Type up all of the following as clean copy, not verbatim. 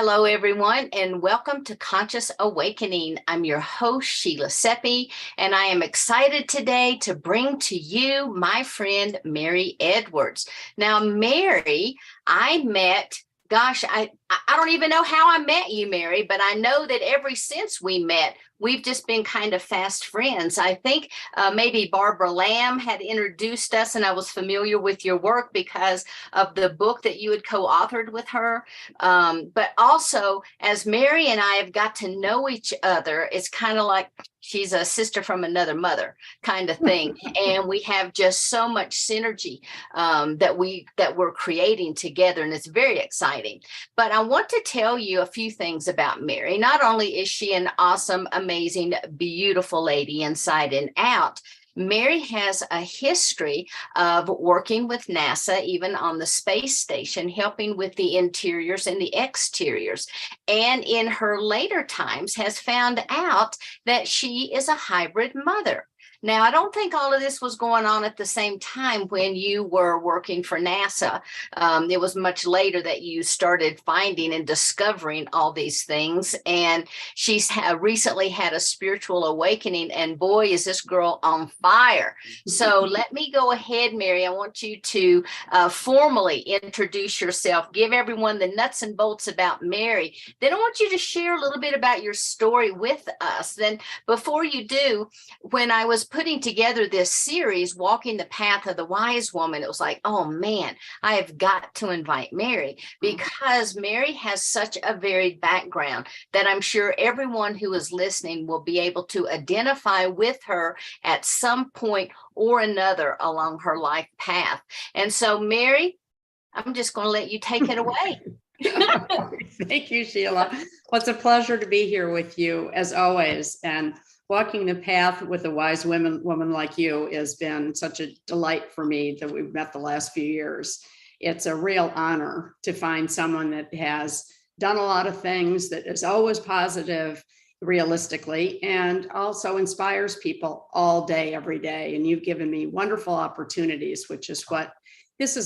Hello, everyone, and welcome to Conscious Awakening. I'm your host, Sheila Seppi, and I am excited today to bring to you my friend, Mary Edwards. Now, Mary, I met, I don't even know how I met you, Mary, but I know that ever since we met, we've just been kind of fast friends. I think maybe Barbara Lamb had introduced us, and I was familiar with your work because of the book that you had co-authored with her. But also, as Mary and I have got to know each other, it's kind of like she's a sister from another mother kind of thing. And we have just so much synergy that we're creating together, and it's very exciting. But I want to tell you a few things about Mary. Not only is she an awesome, amazing, beautiful lady inside and out, Mary has a history of working with NASA, even on the space station, helping with the interiors and the exteriors. And in her later times has found out that she is a hybrid mother. Now, I don't think all of this was going on at the same time when you were working for NASA. It was much later that you started finding and discovering all these things. And she's recently had a spiritual awakening, and boy, is this girl on fire. So let me go ahead, Mary. I want you to formally introduce yourself, give everyone the nuts and bolts about Mary. Then I want you to share a little bit about your story with us. Then before you do, when I was putting together this series, Walking the Path of the Wise Woman, it was like, oh man, I have got to invite Mary, because Mary has such a varied background that I'm sure everyone who is listening will be able to identify with her at some point or another along her life path. And so, Mary, I'm just going to let you take it away. Thank you, Sheila. Well, it's a pleasure to be here with you as always. And walking the path with a wise woman like you has been such a delight for me that we've met the last few years. It's a real honor to find someone that has done a lot of things, that is always positive, realistically, and also inspires people all day, every day. And you've given me wonderful opportunities, which is what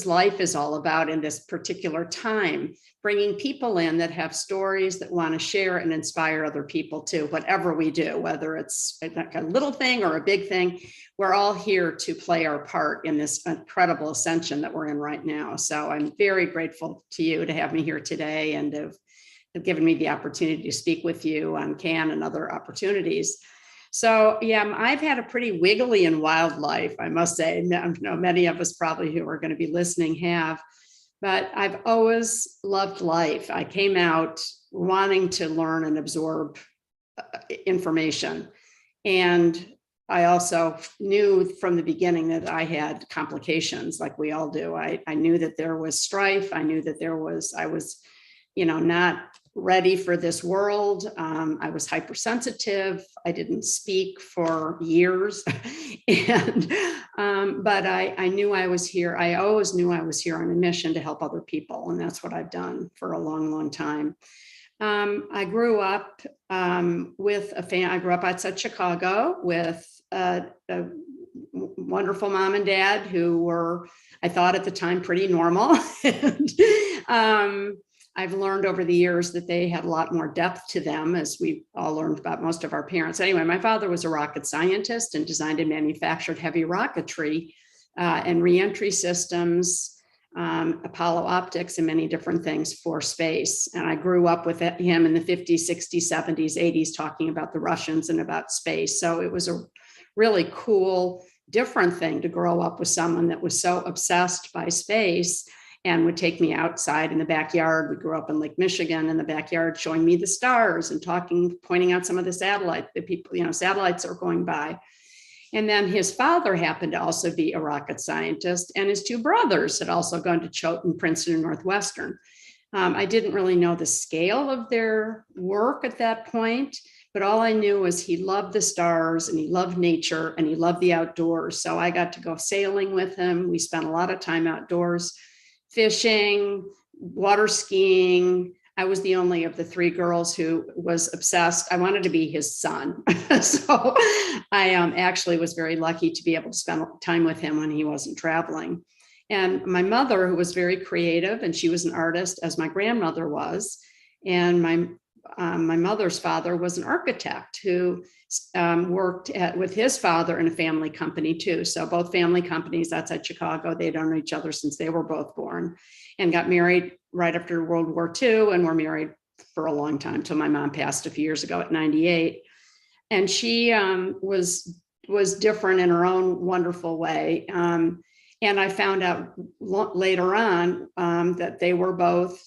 life is all about in this particular time, bringing people in that have stories that want to share and inspire other people too, whatever we do, whether it's a little thing or a big thing. We're all here to play our part in this incredible ascension that we're in right now. So I'm very grateful to you to have me here today and have given me the opportunity to speak with you on CAN and other opportunities. So yeah, I've had a pretty wiggly and wild life, I must say. I know many of us probably who are going to be listening have, but I've always loved life. I came out wanting to learn and absorb information. And I also knew from the beginning that I had complications like we all do. I knew that there was strife. I knew that I was, not ready for this world. I was hypersensitive. I didn't speak for years. But I knew I was here. I always knew I was here on a mission to help other people. And that's what I've done for a long, long time. I grew up with I grew up outside Chicago with a wonderful mom and dad who were, I thought at the time, pretty normal. And, I've learned over the years that they had a lot more depth to them, as we all learned about most of our parents. Anyway, my father was a rocket scientist and designed and manufactured heavy rocketry and reentry systems, Apollo optics, and many different things for space. And I grew up with him in the 50s, 60s, 70s, 80s, talking about the Russians and about space. So it was a really cool, different thing to grow up with someone that was so obsessed by space and would take me outside in the backyard. We grew up in Lake Michigan in the backyard, showing me the stars and pointing out some of the satellites that are going by. And then his father happened to also be a rocket scientist, and his two brothers had also gone to Choate and Princeton and Northwestern. I didn't really know the scale of their work at that point, but all I knew was he loved the stars and he loved nature and he loved the outdoors. So I got to go sailing with him. We spent a lot of time outdoors, fishing, water skiing. I was the only of the three girls who was obsessed. I wanted to be his son. So I actually was very lucky to be able to spend time with him when he wasn't traveling. And my mother, who was very creative, and she was an artist, as my grandmother was, And my mother's father was an architect who worked with his father in a family company too. So both family companies outside Chicago, they'd known each other since they were both born, and got married right after World War II, and were married for a long time till my mom passed a few years ago at 98. And she was different in her own wonderful way. And I found out later on that they were both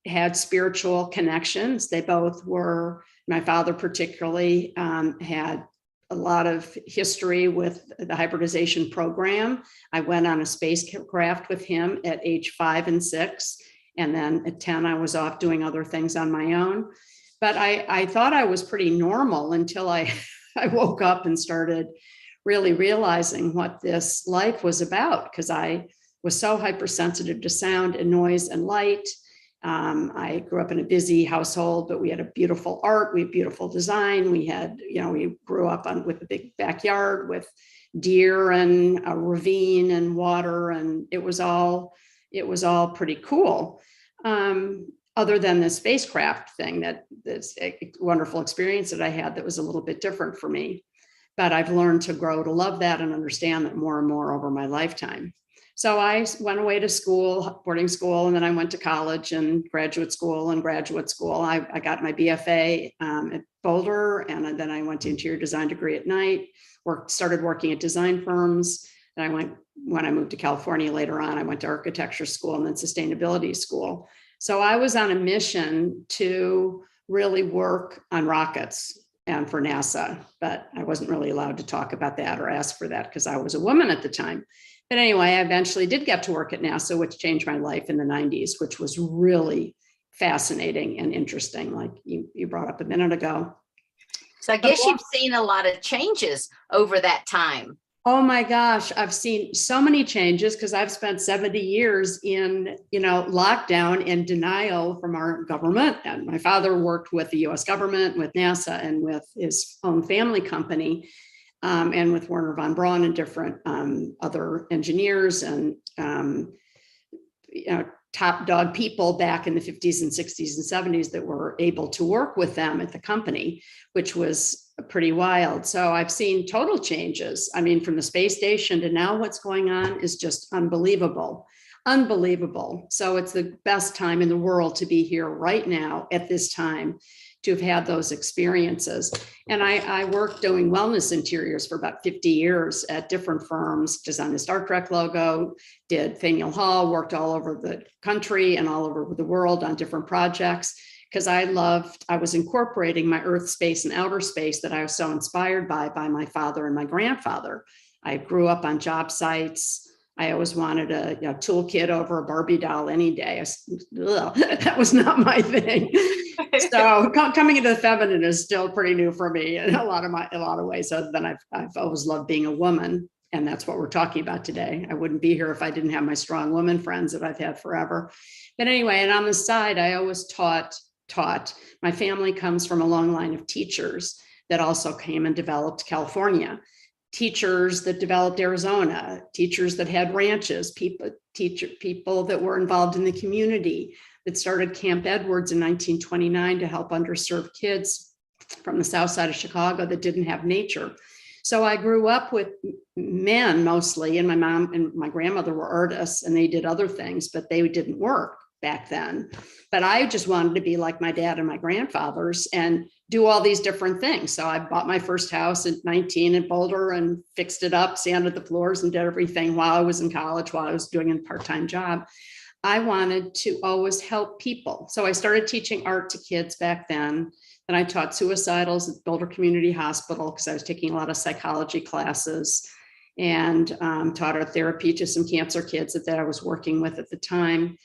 had spiritual connections. They both were, my father particularly had a lot of history with the hybridization program. I went on a spacecraft with him at age 5 and 6. And then at 10, I was off doing other things on my own. But I thought I was pretty normal until I woke up and started really realizing what this life was about, because I was so hypersensitive to sound and noise and light. I grew up in a busy household, but we had a beautiful art, we had beautiful design. We had, we grew up with a big backyard with deer and a ravine and water, and it was all pretty cool. Other than the spacecraft thing, that's a wonderful experience that I had that was a little bit different for me. But I've learned to grow to love that and understand that more and more over my lifetime. So I went away to school, boarding school, and then I went to college and graduate school. I got my BFA at Boulder, and then I went to interior design degree at night, started working at design firms. And when I moved to California later on, I went to architecture school and then sustainability school. So I was on a mission to really work on rockets and for NASA, but I wasn't really allowed to talk about that or ask for that because I was a woman at the time. But anyway, I eventually did get to work at NASA, which changed my life in the 90s, which was really fascinating and interesting, like you brought up a minute ago. So I guess you've seen a lot of changes over that time. Oh my gosh, I've seen so many changes because I've spent 70 years in, lockdown and denial from our government. And my father worked with the US government, with NASA, and with his own family company, and with Werner von Braun and different other engineers and, top dog people back in the 50s and 60s and 70s that were able to work with them at the company, which was pretty wild. So I've seen total changes. I mean, from the space station to now what's going on is just unbelievable. Unbelievable. So it's the best time in the world to be here right now at this time to have had those experiences. And I worked doing wellness interiors for about 50 years at different firms, designed the Star Trek logo, did Faneuil Hall, worked all over the country and all over the world on different projects, because I was incorporating my earth space and outer space that I was so inspired by my father and my grandfather. I grew up on job sites. I always wanted a toolkit over a Barbie doll any day. That was not my thing. So coming into the feminine is still pretty new for me in a lot of ways. Other than I've always loved being a woman, and that's what we're talking about today. I wouldn't be here if I didn't have my strong woman friends that I've had forever. But anyway, and on the side, I always taught. My family comes from a long line of teachers that also came and developed California. Teachers that developed Arizona, teachers that had ranches, people that were involved in the community, that started Camp Edwards in 1929 to help underserved kids from the south side of Chicago that didn't have nature. So I grew up with men mostly, and my mom and my grandmother were artists, and they did other things, but they didn't work back then. But I just wanted to be like my dad and my grandfathers and do all these different things. So I bought my first house at 19 in Boulder and fixed it up, sanded the floors, and did everything while I was in college, while I was doing a part-time job. I wanted to always help people. So I started teaching art to kids back then. Then I taught suicidals at Boulder Community Hospital because I was taking a lot of psychology classes, and taught art therapy to some cancer kids that I was working with at the time.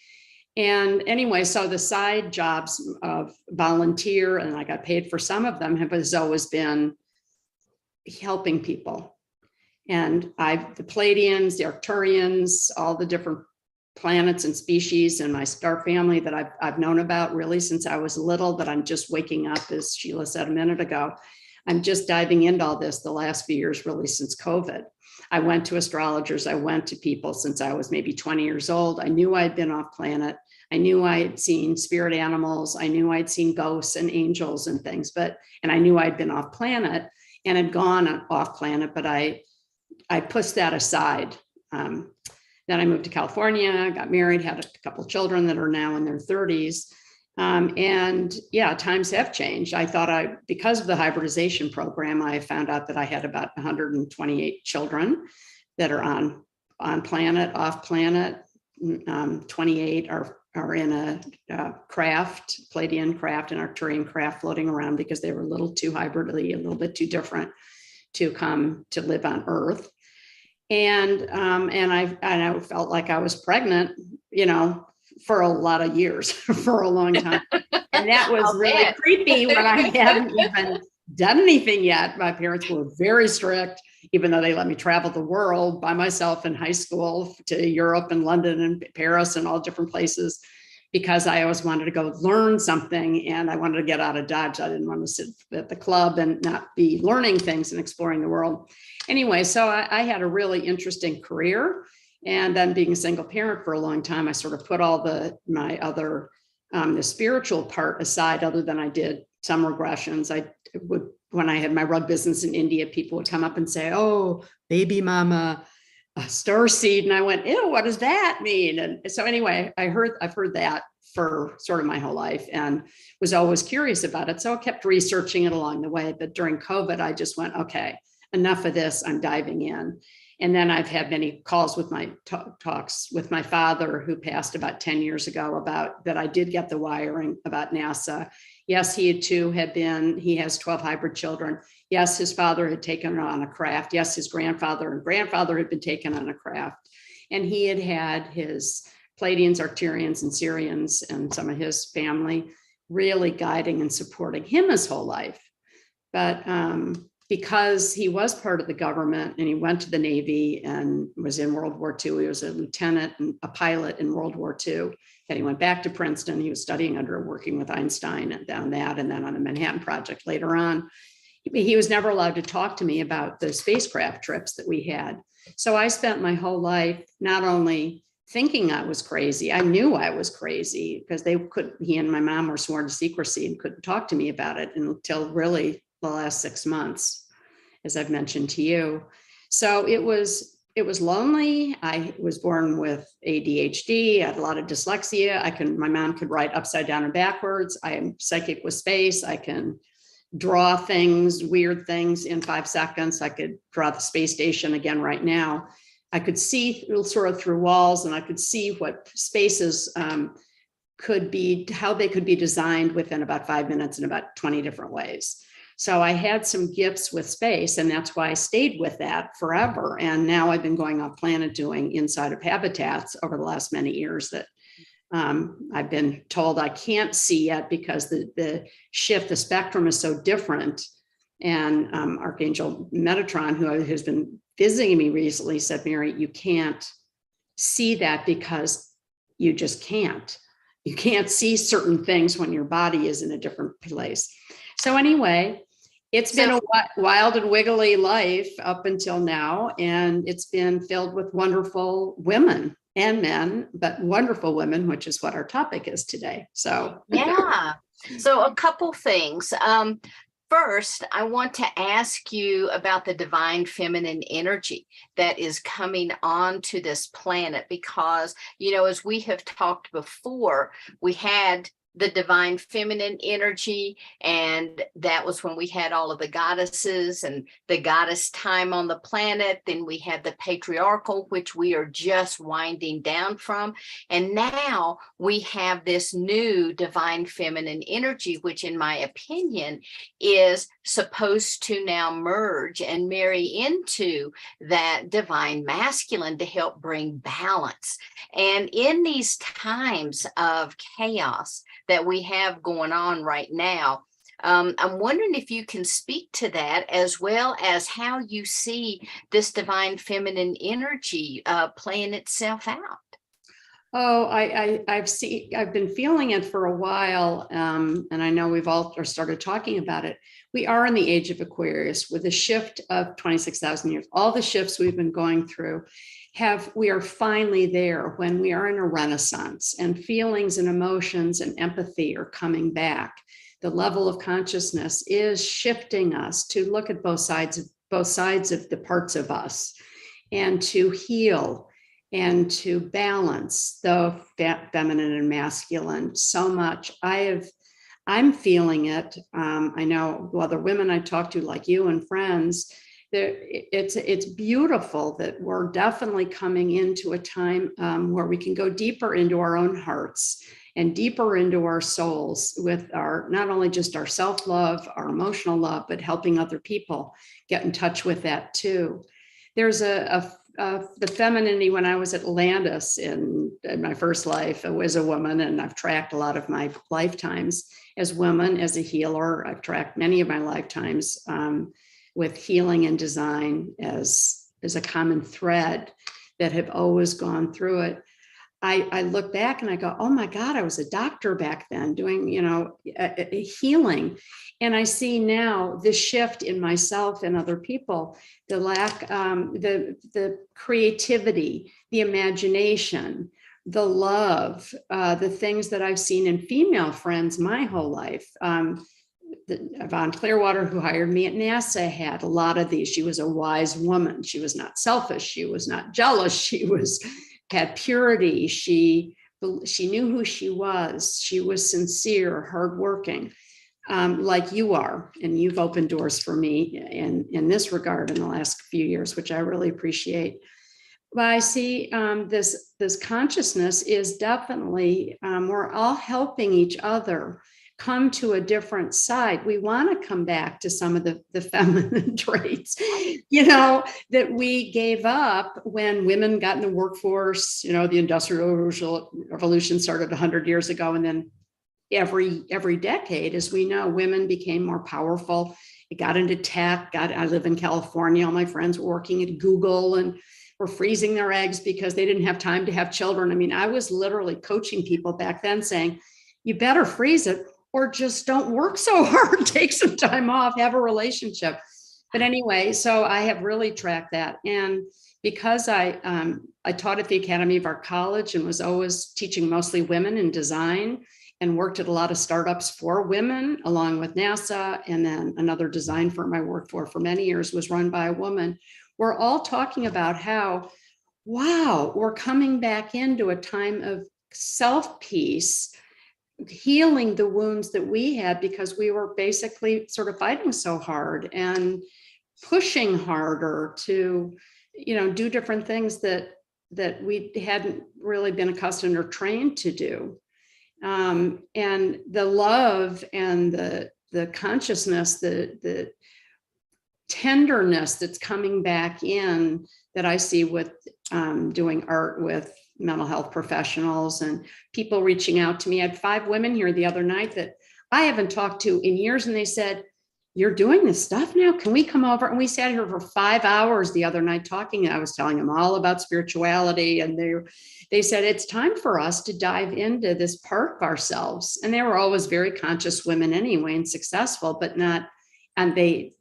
And anyway, so the side jobs of volunteer, and I got paid for some of them, has always been helping people. And the Pleiadians, the Arcturians, all the different planets and species in my star family that I've known about really since I was little, but I'm just waking up, as Sheila said a minute ago. I'm just diving into all this the last few years, really since COVID. I went to astrologers. I went to people since I was maybe 20 years old. I knew I'd been off planet. I knew I'd seen spirit animals. I knew I'd seen ghosts and angels and things, and I knew I'd been off planet and had gone off planet, but I pushed that aside. Then I moved to California, got married, had a couple of children that are now in their 30s. And yeah, times have changed. I thought because of the hybridization program, I found out that I had about 128 children that are on planet, off planet. 28 are in a craft, Palladian craft and Arcturian craft floating around because they were a little too hybridly, a little bit too different to come to live on Earth. And I felt like I was pregnant, for a lot of years, for a long time. And that was really creepy when I hadn't even done anything yet. My parents were very strict, even though they let me travel the world by myself in high school to Europe and London and Paris and all different places, because I always wanted to go learn something and I wanted to get out of Dodge. I didn't want to sit at the club and not be learning things and exploring the world. Anyway, so I had a really interesting career. And then being a single parent for a long time, I sort of put all the spiritual part aside, other than I did some regressions. When I had my rug business in India, people would come up and say, "Oh, baby mama, a starseed." And I went, "Ew, what does that mean?" And so anyway, I've heard that for sort of my whole life and was always curious about it. So I kept researching it along the way. But during COVID, I just went, okay, enough of this. I'm diving in. And then I've had many calls with my talks with my father, who passed about 10 years ago, about that I did get the wiring about NASA. Yes, he has 12 hybrid children. Yes, his father had taken on a craft. Yes, his grandfather and grandfather had been taken on a craft. And he had his Palladians, Arcturians, and Syrians, and some of his family really guiding and supporting him his whole life. But because he was part of the government and he went to the Navy and was in World War II. He was a lieutenant and a pilot in World War II. And he went back to Princeton. He was studying working with Einstein and down that, and then on the Manhattan Project later on. He was never allowed to talk to me about the spacecraft trips that we had. So I spent my whole life not only thinking I was crazy, I knew I was crazy because he and my mom were sworn to secrecy and couldn't talk to me about it until really the last 6 months, as I've mentioned to you. So it was lonely. I was born with ADHD. I had a lot of dyslexia. My mom could write upside down and backwards. I am psychic with space. I can draw things, weird things in 5 seconds. I could draw the space station again right now. I could see sort of through walls, and I could see what spaces could be, how they could be designed within about 5 minutes in about 20 different ways. So I had some gifts with space, and that's why I stayed with that forever. And now I've been going off planet doing inside of habitats over the last many years that I've been told I can't see yet because the spectrum is so different. And Archangel Metatron, who has been visiting me recently, said, "Mary, you can't see that because you just can't. You can't see certain things when your body is in a different place." So anyway, it's been a wild and wiggly life up until now, and it's been filled with wonderful women and men, but wonderful women, which is what our topic is today. So yeah. So a couple things. First, I want to ask you about the divine feminine energy that is coming onto this planet, because, as we have talked before, we had the divine feminine energy, and that was when we had all of the goddesses and the goddess time on the planet. Then we had the patriarchal, which we are just winding down from, and now we have this new divine feminine energy, which in my opinion is supposed to now merge and marry into that divine masculine to help bring balance. And in these times of chaos that we have going on right now, I'm wondering if you can speak to that, as well as how you see this divine feminine energy playing itself out. Oh, I've been feeling it for a while, and I know we've all started talking about it. We are in the age of Aquarius with a shift of 26,000 years. All the shifts we've been going through we are finally there when we are in a renaissance, and feelings and emotions and empathy are coming back. The level of consciousness is shifting us to look at both sides of the parts of us, and to heal and to balance the feminine and masculine so much. I'm feeling it. I know other women I talk to, like you and friends, it's beautiful that we're definitely coming into a time where we can go deeper into our own hearts and deeper into our souls with our, not only just our self-love, our emotional love, but helping other people get in touch with that too. There's the femininity. When I was at Atlantis in my first life, I was a woman, and I've tracked a lot of my lifetimes as women, as a healer. I've tracked many of my lifetimes with healing and design as a common thread that have always gone through it. I look back and I go, oh my God, I was a doctor back then doing, healing. And I see now the shift in myself and other people, the lack, the creativity, the imagination, the love, the things that I've seen in female friends my whole life. Yvonne Clearwater, who hired me at NASA, had a lot of these. She was a wise woman. She was not selfish. She was not jealous. She had purity. She knew who she was. She was sincere, hardworking, like you are. And you've opened doors for me in this regard in the last few years, which I really appreciate. But I see this consciousness is definitely, we're all helping each other come to a different side. We want to come back to some of the feminine traits, that we gave up when women got in the workforce. The Industrial Revolution started 100 years ago. And then every decade, as we know, women became more powerful. It got into tech. I live in California. All my friends were working at Google and were freezing their eggs because they didn't have time to have children. I mean, I was literally coaching people back then saying, you better freeze it, or just don't work so hard, take some time off, have a relationship. But anyway, so I have really tracked that. And because I taught at the Academy of Art College and was always teaching mostly women in design, and worked at a lot of startups for women along with NASA. And then another design firm I worked for many years was run by a woman. We're all talking about how, wow, we're coming back into a time of self-peace, healing the wounds that we had because we were basically sort of fighting so hard and pushing harder to, do different things that we hadn't really been accustomed or trained to do. And the love and the consciousness, the tenderness that's coming back in that I see with doing art with mental health professionals and people reaching out to me. I had 5 women here the other night that I haven't talked to in years. And they said, you're doing this stuff now. Can we come over? And we sat here for 5 hours the other night talking. And I was telling them all about spirituality. And they said, it's time for us to dive into this part of ourselves. And they were always very conscious women anyway, and successful, but not, and a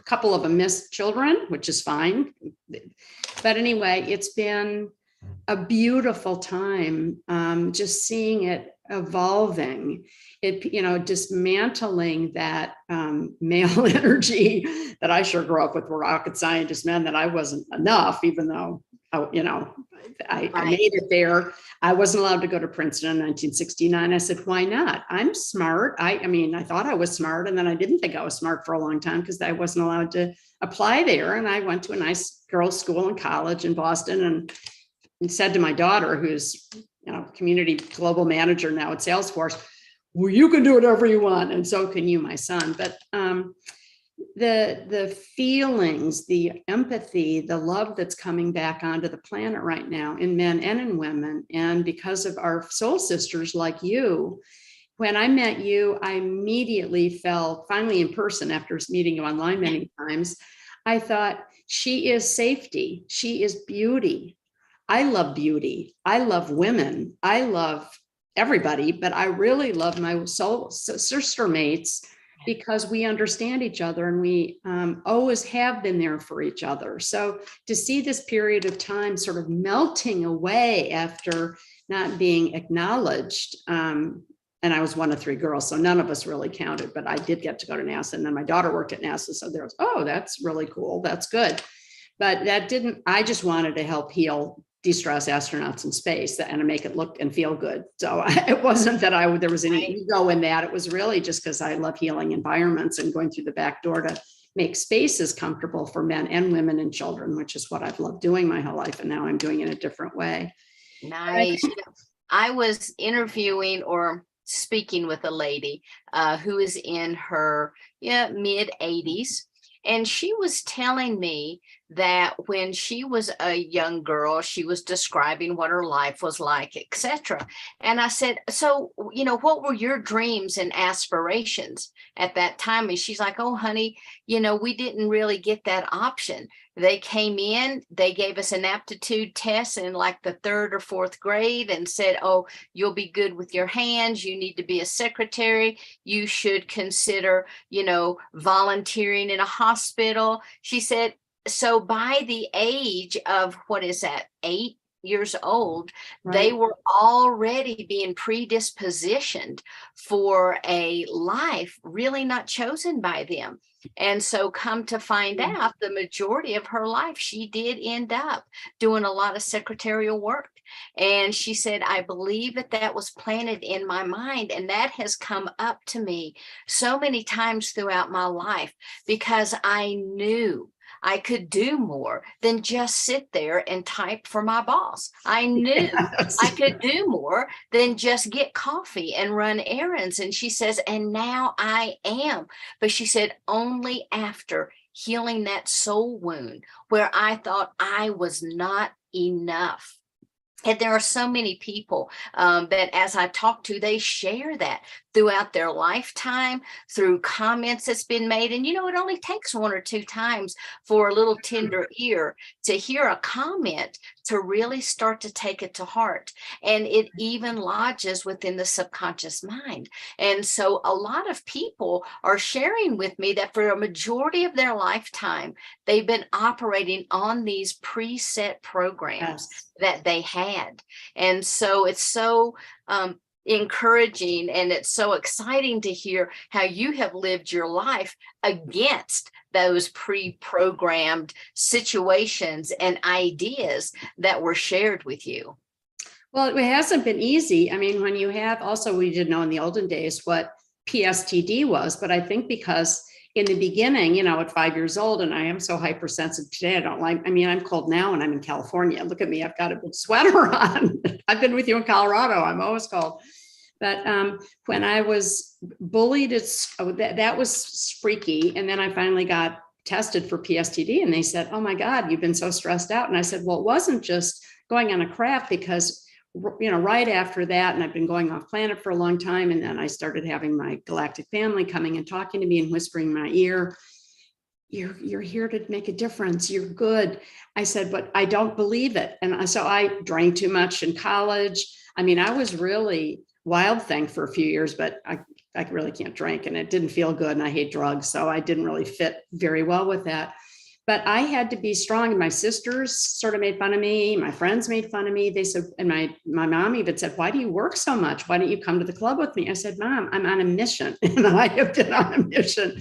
couple of them missed children, which is fine. But anyway, it's been a beautiful time, just seeing it evolving, dismantling that male energy that I sure grew up with, rocket scientist men, that I wasn't enough, even though, I made it there. I wasn't allowed to go to Princeton in 1969. I said, why not? I'm smart. I thought I was smart, and then I didn't think I was smart for a long time because I wasn't allowed to apply there. And I went to a nice girls' school and college in Boston, and said to my daughter, who's community global manager now at Salesforce, well, you can do whatever you want, and so can you, my son. But the feelings, the empathy, the love that's coming back onto the planet right now in men and in women, and because of our soul sisters like you. When I met you, I immediately felt, finally in person after meeting you online many times, I thought, she is safety, she is beauty. I love beauty. I love women. I love everybody, but I really love my soul sister mates because we understand each other and we always have been there for each other. So to see this period of time sort of melting away after not being acknowledged, and I was one of 3 girls, so none of us really counted, but I did get to go to NASA, and then my daughter worked at NASA. So there was, oh, that's really cool. That's good. But that didn't, I just wanted to help heal de-stress astronauts in space and to make it look and feel good. So it wasn't that there was any ego in that. It was really just because I love healing environments and going through the back door to make spaces comfortable for men and women and children, which is what I've loved doing my whole life. And now I'm doing it in a different way. Nice. I was interviewing or speaking with a lady who is in her mid 80s. And she was telling me that when she was a young girl, she was describing what her life was like, etc. And I said, so, what were your dreams and aspirations at that time? And she's like, oh, honey, we didn't really get that option. They came in, they gave us an aptitude test in like the 3rd or 4th grade and said, oh, you'll be good with your hands. You need to be a secretary. You should consider, volunteering in a hospital. She said, so by the age of, 8 years old, right, they were already being predispositioned for a life really not chosen by them. And so come to find out, the majority of her life, she did end up doing a lot of secretarial work. And she said, I believe that was planted in my mind. And that has come up to me so many times throughout my life because I knew I could do more than just sit there and type for my boss. I knew I could do more than just get coffee and run errands. And she says, and now I am. But she said, only after healing that soul wound where I thought I was not enough. And there are so many people that as I talk to, they share that throughout their lifetime, through comments that's been made. And, it only takes 1 or 2 times for a little tender ear to hear a comment to really start to take it to heart. And it even lodges within the subconscious mind. And so a lot of people are sharing with me that for a majority of their lifetime, they've been operating on these preset programs that they had. And so it's so encouraging and it's so exciting to hear how you have lived your life against those pre-programmed situations and ideas that were shared with you. Well, it hasn't been easy. I mean, when you have also, we didn't know in the olden days what PSTD was, but I think because in the beginning, at 5 years old, and I am so hypersensitive today, I'm cold now and I'm in California. Look at me, I've got a big sweater on. I've been with you in Colorado, I'm always cold. But when I was bullied, that was freaky. And then I finally got tested for PSTD and they said, oh my God, you've been so stressed out. And I said, well, it wasn't just going on a craft because right after that, and I've been going off planet for a long time. And then I started having my galactic family coming and talking to me and whispering in my ear, you're here to make a difference. You're good. I said, but I don't believe it. And so I drank too much in college. I mean, I was really wild thing for a few years, but I really can't drink and it didn't feel good. And I hate drugs. So I didn't really fit very well with that. But I had to be strong. And my sisters sort of made fun of me. My friends made fun of me. They said, and my mom even said, why do you work so much? Why don't you come to the club with me? I said, Mom, I'm on a mission. And I have been on a mission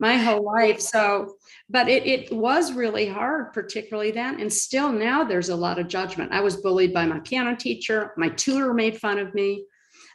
my whole life. So, but it was really hard, particularly then. And still now there's a lot of judgment. I was bullied by my piano teacher. My tutor made fun of me.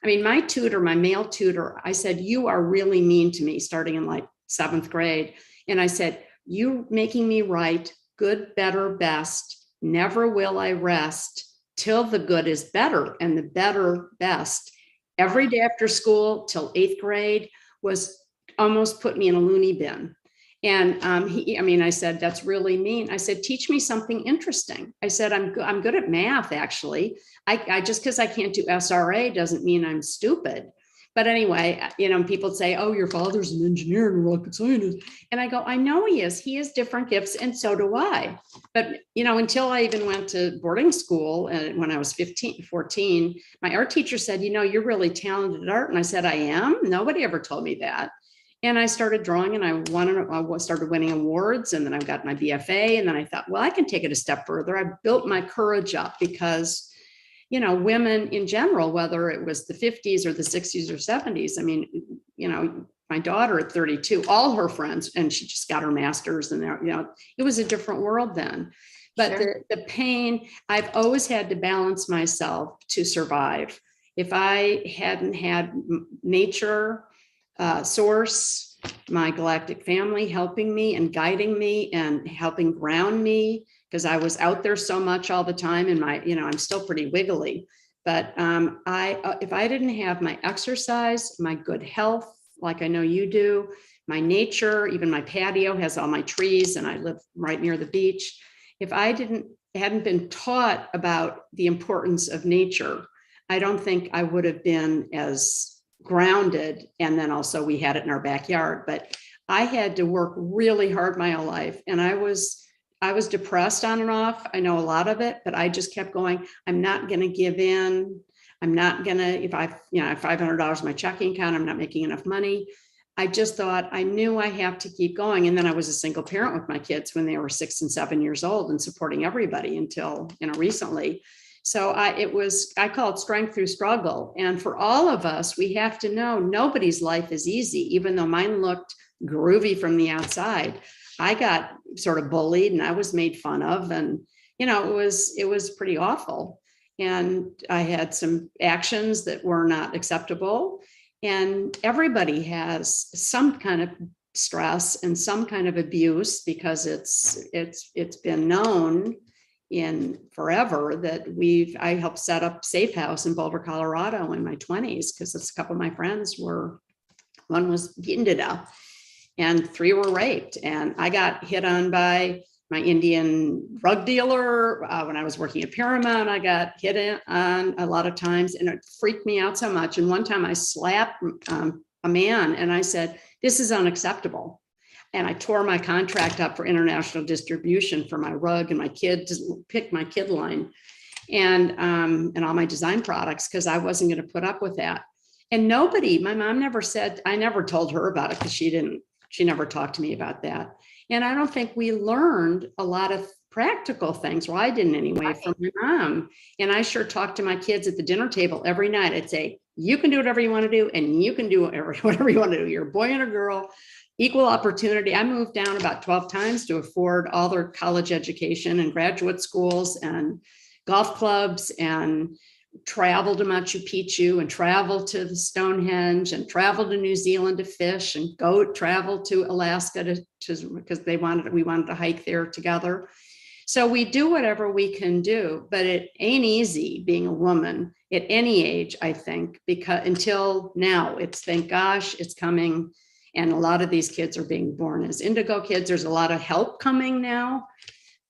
I mean, my tutor, my male tutor, I said, you are really mean to me starting in like 7th grade. And I said, you making me write good, better, best, never will I rest till the good is better and the better, best. Every day after school till 8th grade was almost put me in a loony bin. And I said, that's really mean. I said, teach me something interesting. I said, I'm good at math, actually. I just because I can't do SRA doesn't mean I'm stupid. But anyway, people say, oh, your father's an engineer and a rocket scientist. And I go, I know he is. He has different gifts, and so do I. But, until I even went to boarding school, and when I was 14, my art teacher said, you're really talented at art. And I said, I am. Nobody ever told me that. And I started drawing, and I started winning awards, and then I got my BFA. And then I thought, well, I can take it a step further. I built my courage up because women in general, whether it was the 50s or the 60s or 70s. I mean, my daughter at 32, all her friends, and she just got her master's, and it was a different world then. But sure. the pain, I've always had to balance myself to survive. If I hadn't had nature, source, my galactic family helping me and guiding me and helping ground me, because I was out there so much all the time, and I'm still pretty wiggly. But if I didn't have my exercise, my good health, like I know you do, my nature, even my patio has all my trees, and I live right near the beach. If I hadn't been taught about the importance of nature, I don't think I would have been as grounded. And then also we had it in our backyard, but I had to work really hard my whole life, and I was depressed on and off. I know a lot of it, but I just kept going. I'm not going to give in. I'm not going to, if I have $500 in my checking account, I'm not making enough money. I just thought, I knew I have to keep going. And then I was a single parent with my kids when they were 6 and 7 years old, and supporting everybody until, recently. So I call it strength through struggle. And for all of us, we have to know nobody's life is easy, even though mine looked groovy from the outside. I got sort of bullied, and I was made fun of, and it was pretty awful. And I had some actions that were not acceptable. And everybody has some kind of stress and some kind of abuse, because it's been known in forever that I helped set up Safe House in Boulder, Colorado in my 20s, because a couple of my friends one was beaten to death, and 3 were raped. And I got hit on by my Indian drug dealer when I was working at Paramount. I got hit on a lot of times, and it freaked me out so much. And one time I slapped a man, and I said, this is unacceptable. And I tore my contract up for international distribution for my rug and my kid, to pick my kid line, and all my design products, because I wasn't going to put up with that. And my mom never said, I never told her about it, because she never talked to me about that. And I don't think we learned a lot of practical things. Well, I didn't anyway, from my mom. And I sure talked to my kids at the dinner table every night. I'd say, you can do whatever you want to do, and you can do whatever you want to do. You're a boy and a girl, equal opportunity. I moved down about 12 times to afford all their college education and graduate schools and golf clubs, and travel to Machu Picchu, and travel to the Stonehenge, and travel to New Zealand to fish, and travel to Alaska because we wanted to hike there together. So we do whatever we can do, but it ain't easy being a woman at any age, I think, because until now, thank gosh, it's coming. And a lot of these kids are being born as indigo kids. There's a lot of help coming now.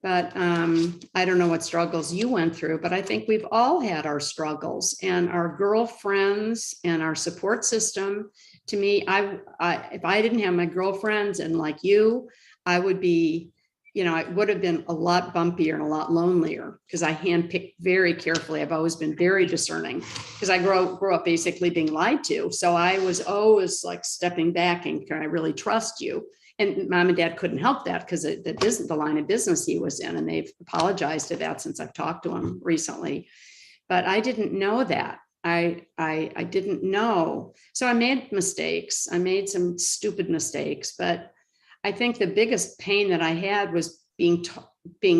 But I don't know what struggles you went through, but I think we've all had our struggles, and our girlfriends and our support system. To me, if I didn't have my girlfriends and like you, I would be, it would have been a lot bumpier and a lot lonelier, because I handpicked very carefully. I've always been very discerning, because I grew up basically being lied to. So I was always like stepping back and, can I really trust you? And mom and dad couldn't help that, because the line of business he was in, and they've apologized to that since I've talked to him recently. But I didn't know that. I didn't know. So I made mistakes. I made some stupid mistakes. But I think the biggest pain that I had was being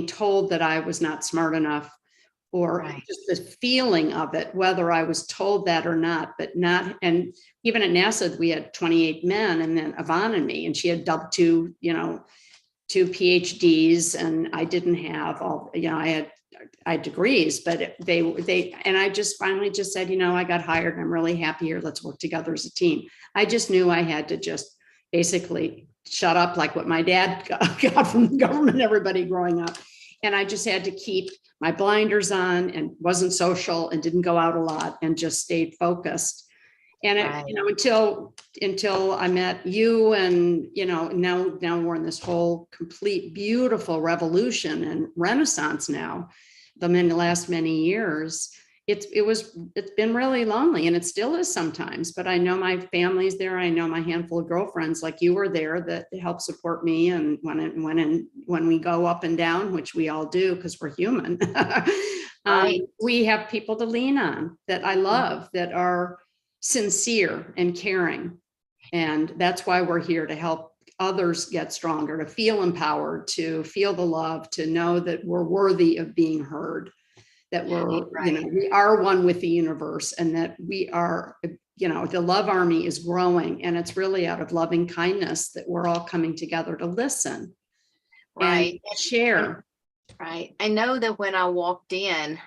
told that I was not smart enough, or right. Just the feeling of it, whether I was told that or not, and even at NASA, we had 28 men, and then Yvonne and me, and she had two PhDs, and I didn't have all, I had degrees, but and I just finally just said, I got hired, and I'm really happy here. Let's work together as a team. I just knew I had to just basically shut up, like what my dad got from the government, everybody growing up. And I just had to keep my blinders on, and wasn't social, and didn't go out a lot, and just stayed focused. And it, Right. until I met you, and now we're in this whole complete beautiful revolution and renaissance now. In the last many years, it's been really lonely, and it still is sometimes. But I know my family's there. I know my handful of girlfriends like you were there that help support me, and when we go up and down, which we all do because we're human. Right. We have people to lean on that I love, that are sincere and caring. And that's why we're here, to help others get stronger, to feel empowered, to feel the love, to know that we're worthy of being heard, that we are one with the universe, and that we are, the love army is growing. And it's really out of loving kindness that we're all coming together to listen and share. Right. I know that when I walked in,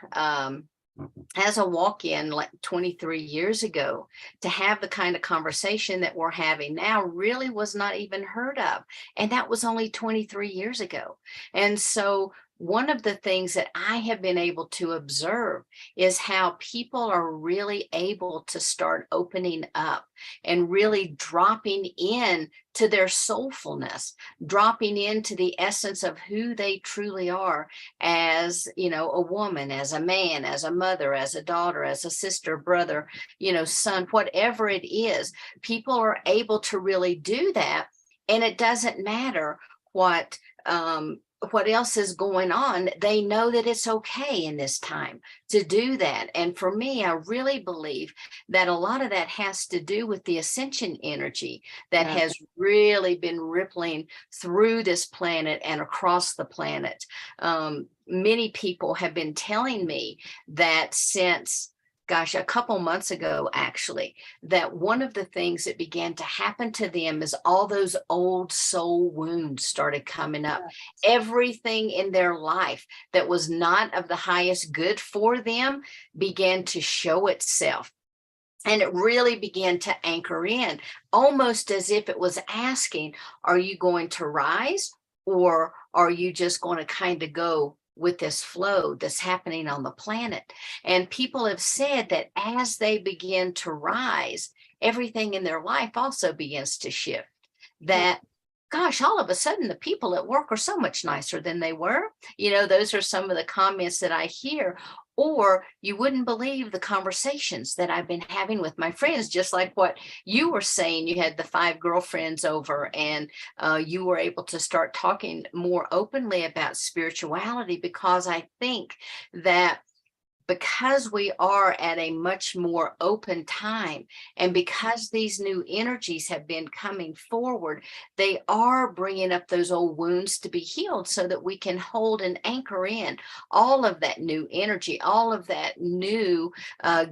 as a walk-in like 23 years ago, to have the kind of conversation that we're having now really was not even heard of. And that was only 23 years ago. And so one of the things that I have been able to observe is how people are really able to start opening up and really dropping in to their soulfulness, dropping into the essence of who they truly are as, a woman, as a man, as a mother, as a daughter, as a sister, brother, son, whatever it is. People are able to really do that. And it doesn't matter what else is going on. They know that it's okay in this time to do that. And for me, I really believe that a lot of that has to do with the ascension energy that has really been rippling through this planet and across the planet. Many people have been telling me that since a couple months ago, actually, that one of the things that began to happen to them is all those old soul wounds started coming up. Everything in their life that was not of the highest good for them began to show itself. And it really began to anchor in, almost as if it was asking, are you going to rise, or are you just going to kind of go with this flow that's happening on the planet? And people have said that as they begin to rise, everything in their life also begins to shift. That, all of a sudden the people at work are so much nicer than they were. Those are some of the comments that I hear. Or you wouldn't believe the conversations that I've been having with my friends, just like what you were saying. You had the 5 girlfriends over, and you were able to start talking more openly about spirituality, because I think that because we are at a much more open time, and because these new energies have been coming forward, they are bringing up those old wounds to be healed, so that we can hold and anchor in all of that new energy, all of that new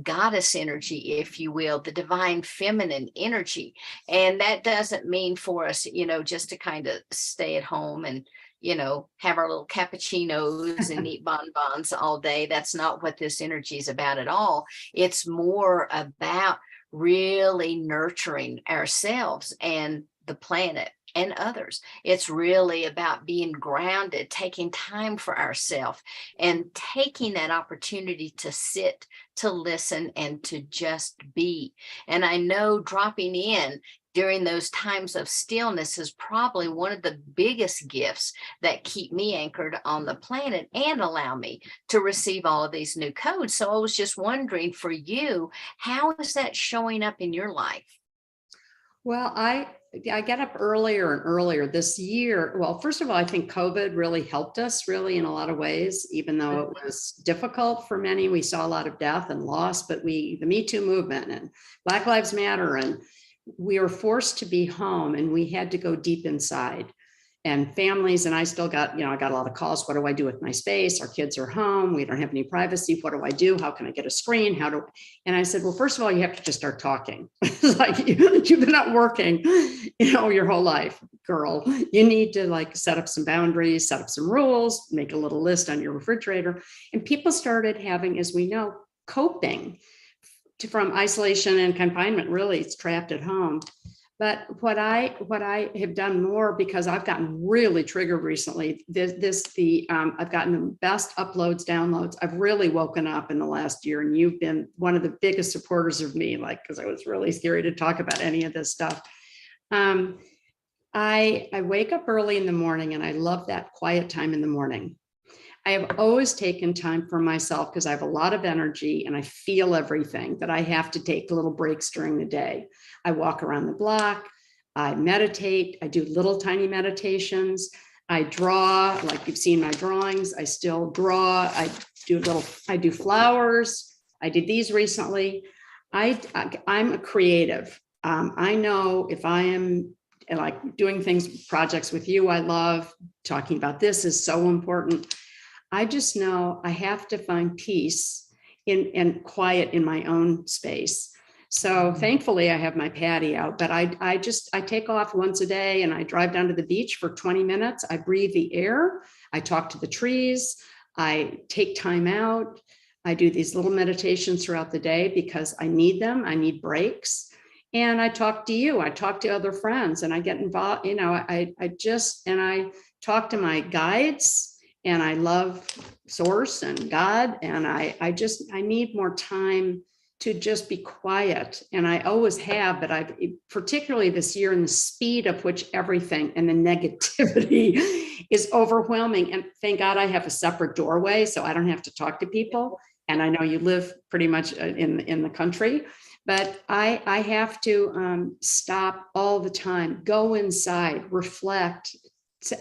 goddess energy, if you will, the divine feminine energy. And that doesn't mean for us, just to kind of stay at home and have our little cappuccinos and eat bonbons all day. That's not what this energy is about at all. It's more about really nurturing ourselves and the planet and others. It's really about being grounded, taking time for ourselves, and taking that opportunity to sit, to listen, and to just be. And I know dropping in during those times of stillness is probably one of the biggest gifts that keep me anchored on the planet and allow me to receive all of these new codes. So I was just wondering, for you, how is that showing up in your life? Well, I get up earlier and earlier this year. Well, first of all, I think COVID really helped us in a lot of ways, even though it was difficult for many. We saw a lot of death and loss, but the Me Too movement and Black Lives Matter, and we were forced to be home, and we had to go deep inside. And families, and I still got, I got a lot of calls. What do I do with my space? Our kids are home. We don't have any privacy. What do I do? How can I get a screen? And I said, well, first of all, you have to just start talking. Like you've been out working, your whole life, girl. You need to set up some boundaries, set up some rules, make a little list on your refrigerator. And people started having, as we know, coping from isolation and confinement. Really, it's trapped at home. But what I have done more, because I've gotten really triggered recently, I've gotten the best uploads, downloads. I've really woken up in the last year, and you've been one of the biggest supporters of me, like, because I was really scary to talk about any of this stuff. I wake up early in the morning, and I love that quiet time in the morning. I have always taken time for myself because I have a lot of energy and I feel everything, that I have to take little breaks during the day. I walk around the block, I meditate, I do little tiny meditations, I draw, like you've seen my drawings, I still draw, I do flowers. I did these recently. I'm a creative. I know if I am like doing things, projects with you, I love talking about this is so important. I just know I have to find peace and quiet in my own space. So thankfully I have my patio out, but I take off once a day and I drive down to the beach for 20 minutes. I breathe the air. I talk to the trees. I take time out. I do these little meditations throughout the day because I need them. I need breaks. And I talk to you. I talk to other friends and I get involved. I talk to my guides. And I love source and God. And I need more time to just be quiet. And I always have, but particularly this year, in the speed of which everything and the negativity is overwhelming. And thank God I have a separate doorway, so I don't have to talk to people. And I know you live pretty much in the country, but I have to stop all the time, go inside, reflect.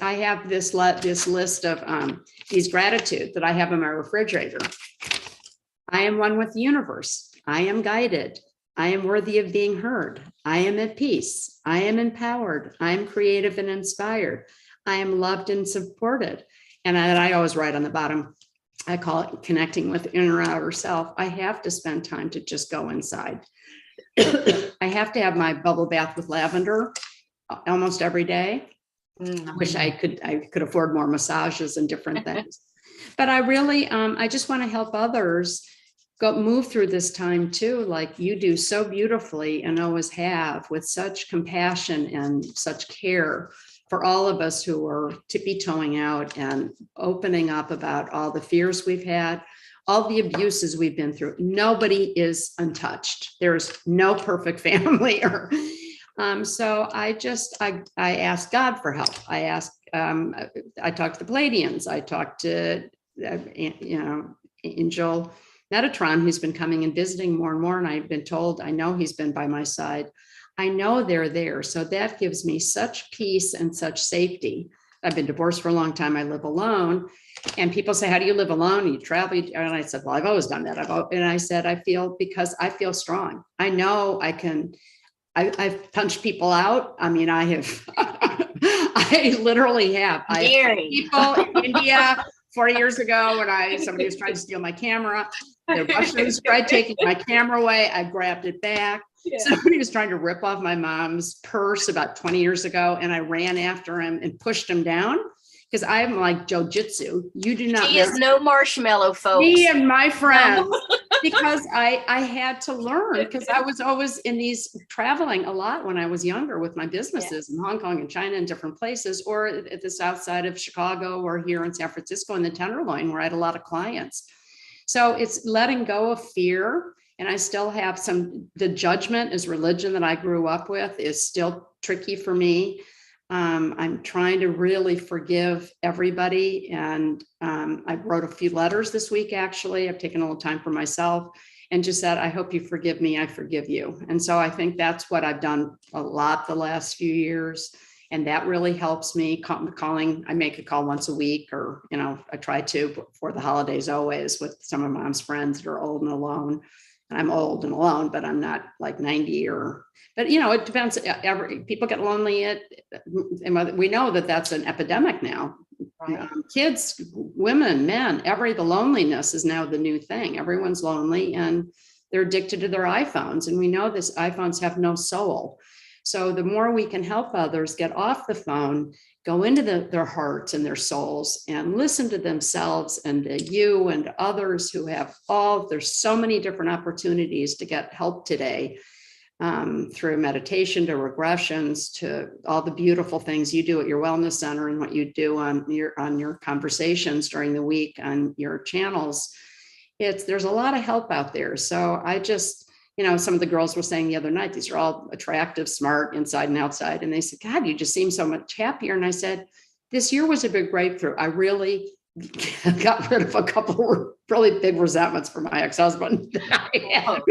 I have this list of these gratitude that I have in my refrigerator. I am one with the universe. I am guided. I am worthy of being heard. I am at peace. I am empowered. I am creative and inspired. I am loved and supported. And I always write on the bottom, I call it connecting with inner outer self. I have to spend time to just go inside. I have to have my bubble bath with lavender almost every day. I wish I could afford more massages and different things. But I really, I just want to help others move through this time too, like you do so beautifully and always have, with such compassion and such care for all of us who are tippy-toeing out and opening up about all the fears we've had, all the abuses we've been through. Nobody is untouched. There's no perfect family so I asked God for help. I talked to the Palladians. I talked to, Angel Metatron, who's been coming and visiting more and more. And I've been told, I know he's been by my side. I know they're there. So that gives me such peace and such safety. I've been divorced for a long time. I live alone. And people say, how do you live alone? You travel. And I said, well, I've always done that. And I said, because I feel strong. I know I can. I've punched people out. I mean, I have, I literally have. I have people in India 40 years ago when somebody was trying to steal my camera. The Russians tried taking my camera away. I grabbed it back. Yeah. Somebody was trying to rip off my mom's purse about 20 years ago, and I ran after him and pushed him down because I'm like jiu-jitsu. You do not. He is no marshmallow, folks. Me and my friends. Because I had to learn, because I was always in these traveling a lot when I was younger with my businesses in Hong Kong and China and different places, or at the south side of Chicago or here in San Francisco in the Tenderloin, where I had a lot of clients. So it's letting go of fear. And I still have the judgment as religion that I grew up with is still tricky for me. I'm trying to really forgive everybody. And I wrote a few letters this week, actually. I've taken a little time for myself and just said, I hope you forgive me. I forgive you. And so I think that's what I've done a lot the last few years. And that really helps me. I make a call once a week, or, I try to before the holidays always, with some of Mom's friends that are old and alone. And I'm old and alone, but I'm not like 90 but it depends. People get lonely. And we know that that's an epidemic now. Right. Kids, women, men, the loneliness is now the new thing. Everyone's lonely and they're addicted to their iPhones. And we know this iPhones have no soul. So the more we can help others get off the phone, go into their hearts and their souls and listen to themselves and to you and others who have there's so many different opportunities to get help today. through meditation to regressions to all the beautiful things you do at your wellness center and what you do on your conversations during the week on your channels. There's a lot of help out there. So I just, some of the girls were saying the other night, these are all attractive, smart, inside and outside. And they said, God, you just seem so much happier. And I said, this year was a big breakthrough. I really got rid of a couple of really big resentments for my ex-husband that I had.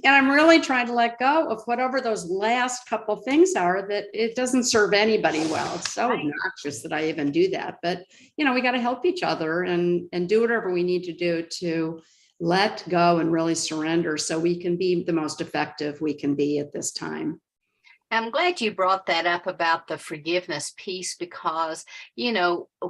And I'm really trying to let go of whatever those last couple things are, that it doesn't serve anybody well. It's so obnoxious that I even do that. But, we got to help each other and do whatever we need to do to let go and really surrender so we can be the most effective we can be at this time. I'm glad you brought that up about the forgiveness piece, because,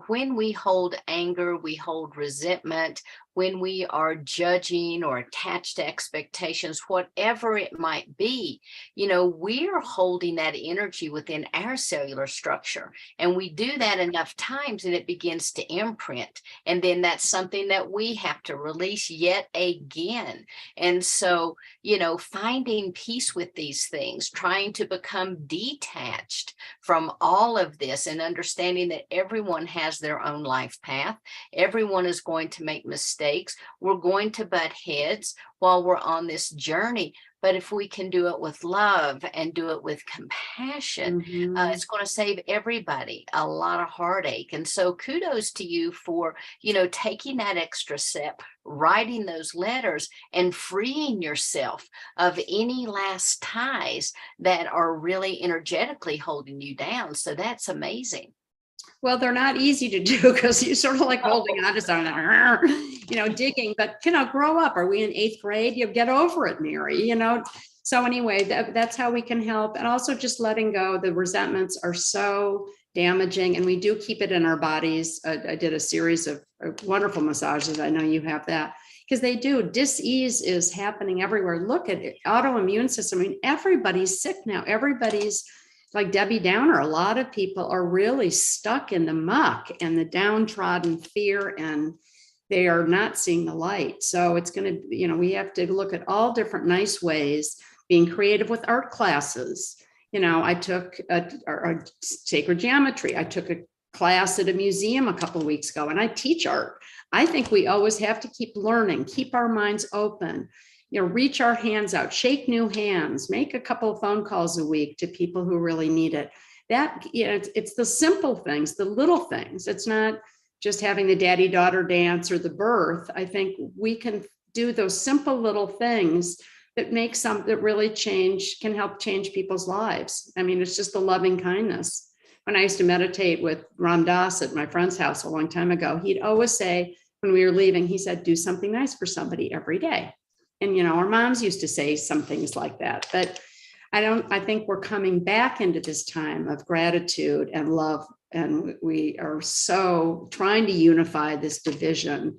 when we hold anger, we hold resentment, when we are judging or attached to expectations, whatever it might be, we're holding that energy within our cellular structure. And we do that enough times and it begins to imprint. And then that's something that we have to release yet again. And so, finding peace with these things, trying to become detached from all of this and understanding that everyone has their own life path. Everyone is going to make mistakes. We're going to butt heads while we're on this journey. But if we can do it with love and do it with compassion, it's going to save everybody a lot of heartache. And so kudos to you for, taking that extra step, writing those letters and freeing yourself of any last ties that are really energetically holding you down. So that's amazing. Well, they're not easy to do because you're sort of like holding on to something, digging, but, grow up. Are we in 8th grade? You get over it, Mary, So anyway, that's how we can help. And also just letting go. The resentments are so damaging and we do keep it in our bodies. I did a series of wonderful massages. I know you have that. Because they do. Dis-ease is happening everywhere. Look at it. Autoimmune system. I mean, everybody's sick now. Everybody's like Debbie Downer. A lot of people are really stuck in the muck and the downtrodden fear, and they are not seeing the light. So it's going to, we have to look at all different nice ways, being creative with art classes. I took a sacred geometry. I took a class at a museum a couple of weeks ago, and I teach art. I think we always have to keep learning, keep our minds open, reach our hands out, shake new hands, make a couple of phone calls a week to people who really need it. That, it's the simple things, the little things. It's not just having the daddy-daughter dance or the birth. I think we can do those simple little things that really can help change people's lives. I mean, it's just the loving kindness. When I used to meditate with Ram Dass at my friend's house a long time ago, he'd always say, when we were leaving, he said, do something nice for somebody every day. And, our moms used to say some things like that, but I think we're coming back into this time of gratitude and love. And we are so trying to unify this division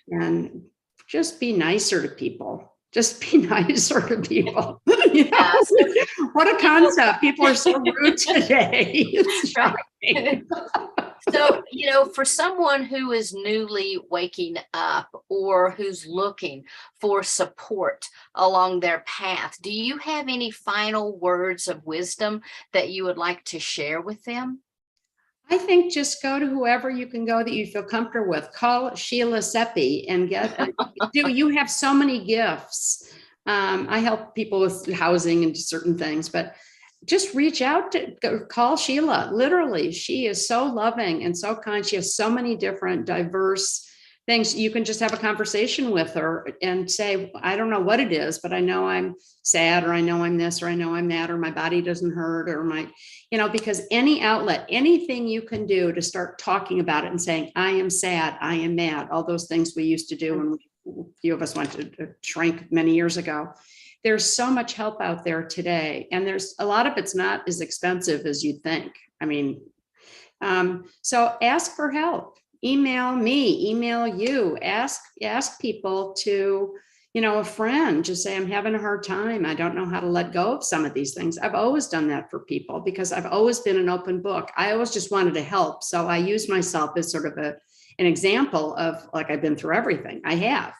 and just be nicer to people. Just be nicer to people. What a concept. People are so rude today. It's shocking. So, for someone who is newly waking up or who's looking for support along their path, do you have any final words of wisdom that you would like to share with them? I think just go to whoever you can go that you feel comfortable with. Call Sheila Seppi and you have so many gifts. I help people with housing and certain things, but just reach out call Sheila. Literally, she is so loving and so kind. She has so many different diverse things. You can just have a conversation with her and say, I don't know what it is, but I know I'm sad, or I know I'm this, or I know I'm that, or my body doesn't hurt, or because any outlet, anything you can do to start talking about it and saying, I am sad, I am mad, all those things we used to do when a few of us went to shrink many years ago. There's so much help out there today. And there's a lot of it's not as expensive as you'd think. I mean, so ask for help, email me, email you, ask people to, a friend, just say, I'm having a hard time. I don't know how to let go of some of these things. I've always done that for people because I've always been an open book. I always just wanted to help. So I use myself as sort of an example of like, I've been through everything. I have.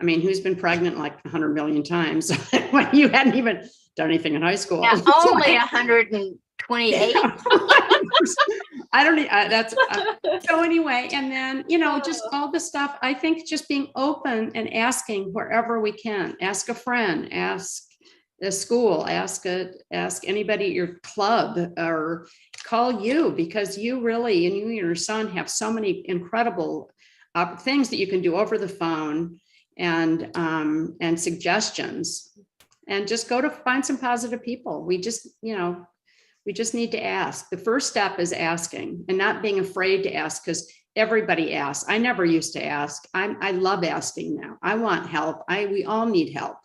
I mean, who's been pregnant like 100 million times when you hadn't even done anything in high school? Yeah, only 128. I don't need that's so anyway. And then, just all the stuff. I think just being open and asking wherever we can. Ask a friend, ask a school, ask anybody at your club, or call you, because you really, and you and your son have so many incredible things that you can do over the phone, and suggestions, and just go to find some positive people. We just need to ask. The first step is asking and not being afraid to ask, because everybody asks. I never used to ask. I love asking now. I want help. We all need help.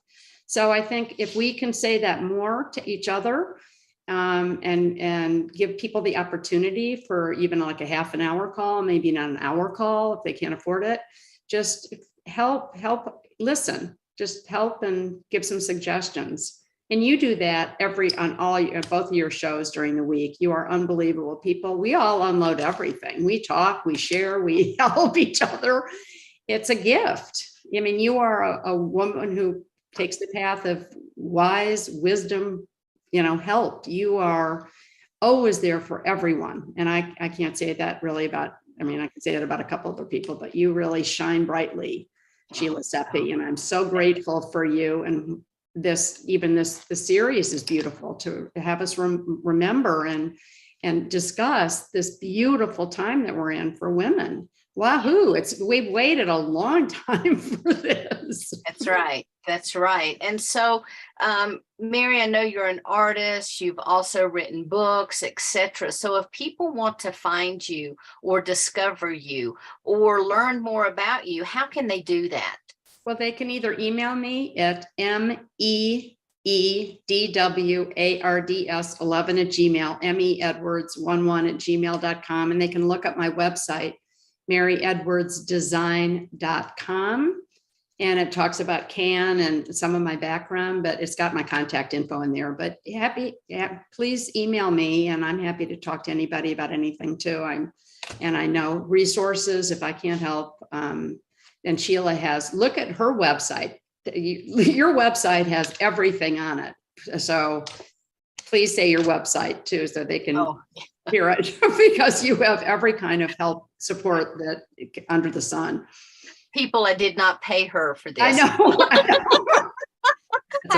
So I think if we can say that more to each other, and give people the opportunity for even like a half an hour call, maybe not an hour call if they can't afford it, just help, listen, just help and give some suggestions. And you do that on both of your shows during the week. You are unbelievable people. We all unload everything. We talk, we share, we help each other. It's a gift. I mean, you are a woman who takes the path of wise wisdom, help. You are always there for everyone. And I can't say that really about, I can say that about a couple other people, but you really shine brightly, Sheila Seppi. And I'm so grateful for you. And the series is beautiful to have us remember and discuss this beautiful time that we're in for women. Wahoo! We've waited a long time for this. That's right. And so, Mary, I know you're an artist. You've also written books, etc. So if people want to find you or discover you or learn more about you, how can they do that? Well, they can either email me at meedwards11@gmail, meedwards11@gmail.com. And they can look up my website, maryedwardsdesign.com. And it talks about CAN and some of my background, but it's got my contact info in there. But please email me, and I'm happy to talk to anybody about anything too. I know resources if I can't help. And Sheila look at her website. Your website has everything on it. So please say your website too, so they can hear it, because you have every kind of help, support that under the sun. People, I did not pay her for this. I know. It's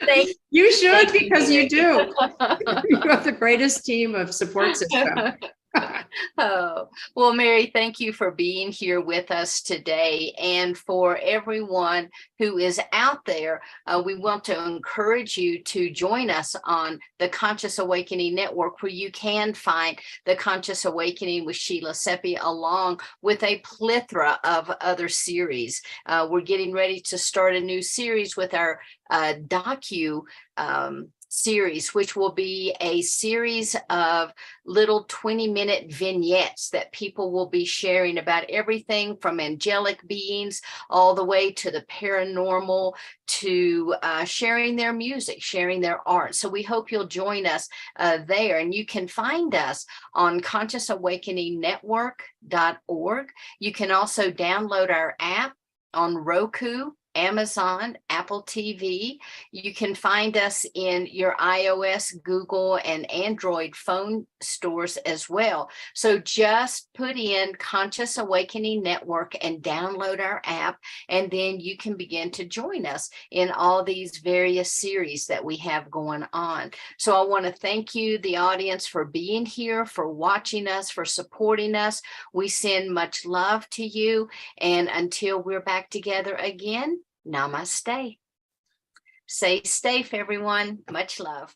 okay. You should, because you do. You have the greatest team of support system. Oh, well, Mary, thank you for being here with us today. And for everyone who is out there, we want to encourage you to join us on the Conscious Awakening Network, where you can find the Conscious Awakening with Sheila Seppi, along with a plethora of other series. We're getting ready to start a new series with our docu series, which will be a series of little 20-minute vignettes that people will be sharing about everything from angelic beings all the way to the paranormal, to sharing their music, sharing their art. So we hope you'll join us there. And you can find us on consciousawakeningnetwork.org. You can also download our app on Roku, Amazon, Apple TV. You can find us in your iOS, Google, and Android phone stores as well. So just put in Conscious Awakening Network and download our app, and then you can begin to join us in all these various series that we have going on. So I want to thank you, the audience, for being here, for watching us, for supporting us. We send much love to you, and until we're back together again, namaste. Stay safe, everyone. Much love.